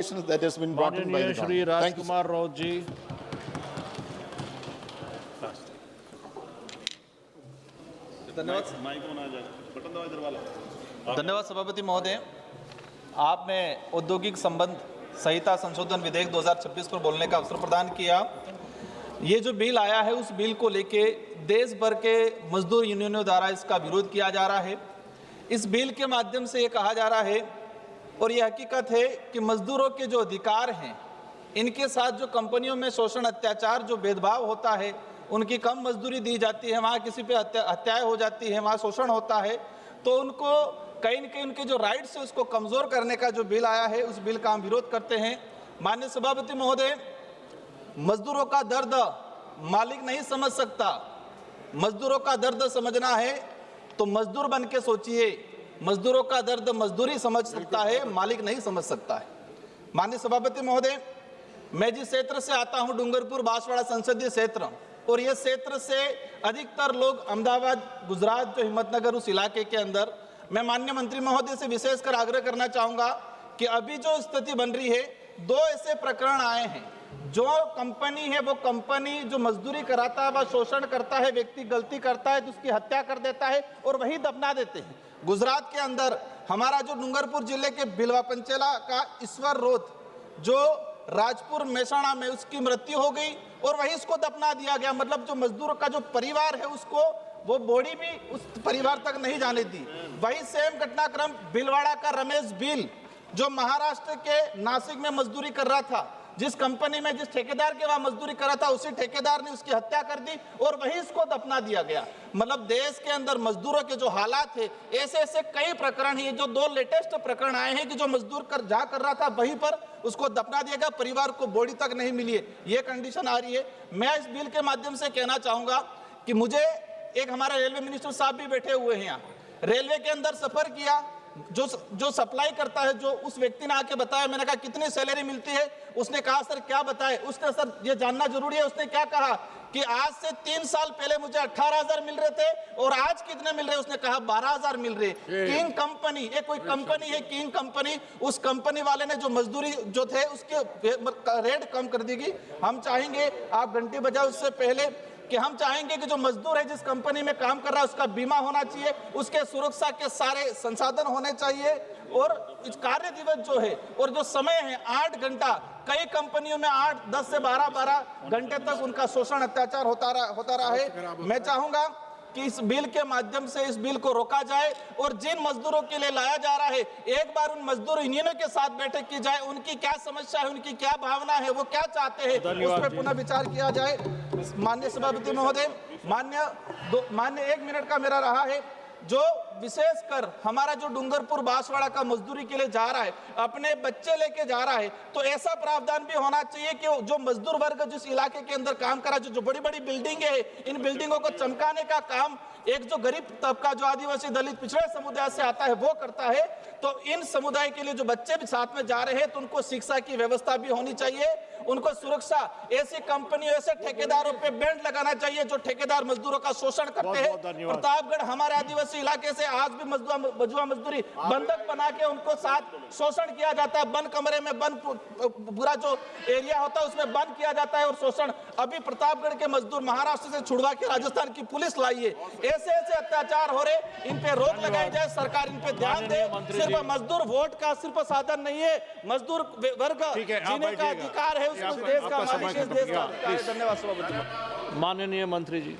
that has been brought in by the Shri government. Thank you, sir. Rajkumar Raut ji. धन्यवाद सभापति महोदय। आपने औद्योगिक संबंध संहिता संशोधन विधेयक 2026 पर बोलने का अवसर प्रदान किया। ये जो बिल आया है उस बिल को लेके देश भर के मजदूर यूनियनों द्वारा इसका विरोध किया जा रहा है। इस बिल के माध्यम से ये कहा जा रहा है और ये हकीकत है कि मजदूरों के जो अधिकार हैं, इनके साथ जो कंपनियों में शोषण, अत्याचार, जो भेदभाव होता है, उनकी कम मजदूरी दी जाती है, वहाँ किसी पे हत्याएं हो जाती है, वहाँ शोषण होता है, तो उनको कहीं न कहीं उनके जो राइट्स है उसको कमज़ोर करने का जो बिल आया है उस बिल का हम विरोध करते हैं। माननीय सभापति महोदय, मजदूरों का दर्द मालिक नहीं समझ सकता। मजदूरों का दर्द समझना है तो मजदूर बन के सोचिए। मजदूरों का दर्द मजदूरी समझ सकता है, मालिक नहीं समझ सकता है। माननीय सभापति महोदय, मैं जिस क्षेत्र से आता हूं, डूंगरपुर बांसवाड़ा संसदीय क्षेत्र, और ये क्षेत्र से अधिकतर लोग अहमदाबाद, गुजरात, जो हिम्मतनगर उस इलाके के अंदर, मैं माननीय मंत्री महोदय से विशेषकर आग्रह करना चाहूँगा कि अभी जो स्थिति बन रही है, 2 ऐसे प्रकरण आए हैं। जो कंपनी है वो कंपनी जो मजदूरी कराता है, वह शोषण करता है, व्यक्ति गलती करता है तो उसकी हत्या कर देता है और वही दफना देते हैं। गुजरात के अंदर हमारा जो डूंगरपुर जिले के बिलवा पंचेला का ईश्वर रोत, जो राजपुर मेहसाणा में उसकी मृत्यु हो गई और वहीं उसको दफना दिया गया। मतलब जो मजदूर का जो परिवार है उसको वो बॉडी भी उस परिवार तक नहीं जाने दी। वही सेम घटनाक्रम भीलवाड़ा का रमेश भील, जो महाराष्ट्र के नासिक में मजदूरी कर रहा था, जिस कंपनी में जिस ठेकेदार के वहां मजदूरी कर रहा था उसी ठेकेदार ने उसकी हत्या कर दी और वहीं इसको दफना दिया गया। मतलब देश के अंदर मजदूरों के जो हालात है, ऐसे ऐसे कई प्रकरण हैं। जो 2 लेटेस्ट प्रकरण आए हैं कि जो मजदूर जहाँ कर रहा था वहीं पर उसको दफना दिया गया, परिवार को बॉडी तक नहीं मिली है, ये कंडीशन आ रही है। मैं इस बिल के माध्यम से कहना चाहूंगा कि मुझे एक हमारे रेलवे मिनिस्टर साहब भी बैठे हुए हैं यहाँ, रेलवे के अंदर सफर किया, जो सप्लाई करता है, जो उस व्यक्ति ने आके बताया, मैंने कहा कितनी सैलरी मिलती है, उसने कहा सर क्या बताए, उसने सर ये जानना जरूरी है, उसने क्या कहा कि आज से 3 साल पहले मुझे 18,000 मिल रहे थे और आज कितने मिल रहे, उसने कहा 12,000 मिल रहे। किंग कंपनी, ये कोई कंपनी है किंग कंपनी, उस कंपनी वाले ने जो मजदूरी जो थे उसके रेट कम कर देगी। हम चाहेंगे, आप घंटी बजाओ उससे पहले, कि हम चाहेंगे कि जो मजदूर है जिस कंपनी में काम कर रहा है उसका बीमा होना चाहिए, उसके सुरक्षा के सारे संसाधन होने चाहिए, और इस कार्य दिवस जो है और जो समय है 8 घंटा, कई कंपनियों में 8, 10 से 12 घंटे तक उनका शोषण, अत्याचार होता रहा है। मैं चाहूंगा कि इस बिल के माध्यम से इस बिल को रोका जाए और जिन मजदूरों के लिए लाया जा रहा है, एक बार उन मजदूर यूनियनों के साथ बैठक की जाए, उनकी क्या समस्या है, उनकी क्या भावना है, वो क्या चाहते हैं, उस पर पुनः विचार किया जाए। माननीय सभापति महोदय, मान्य 1 मिनट का मेरा रहा है। जो विशेषकर हमारा जो डूंगरपुर बांसवाड़ा का मजदूरी के लिए जा रहा है, अपने बच्चे लेके जा रहा है, तो ऐसा प्रावधान भी होना चाहिए कि जो मजदूर वर्ग जिस इलाके के अंदर काम कर रहा है, जो बड़ी बड़ी बिल्डिंग है, इन बिल्डिंगों को चमकाने का काम एक जो गरीब तबका, जो आदिवासी, दलित, पिछड़े समुदाय से आता है वो करता है। तो इन समुदाय के लिए जो बच्चे भी साथ में जा रहे हैं तो उनको शिक्षा की व्यवस्था भी होनी चाहिए, उनको सुरक्षा, ऐसी कंपनियों, ऐसे ठेकेदारों पे बैंड लगाना चाहिए जो ठेकेदार मजदूरों का शोषण करते हैं। प्रतापगढ़ हमारे आदिवासी इलाके से आज भी मजदूर मजदूरी बंधक बना के उनको साथ शोषण किया जाता है, बंद कमरे में, बंद पूरा जो एरिया होता है उसमें बंद किया जाता है और शोषण। अभी प्रतापगढ़ के मजदूर महाराष्ट्र से छुड़वा के राजस्थान की पुलिस लाई है। ऐसे ऐसे अत्याचार हो रहे, इन पे रोक लगाई जाए, सरकार इन पे ध्यान दे। सिर्फ मजदूर वोट का सिर्फ साधन नहीं है, मजदूर वर्ग जीने का अधिकार है, उसको देश का मालिक, देश का। धन्यवाद सभापति। माननीय मंत्री जी।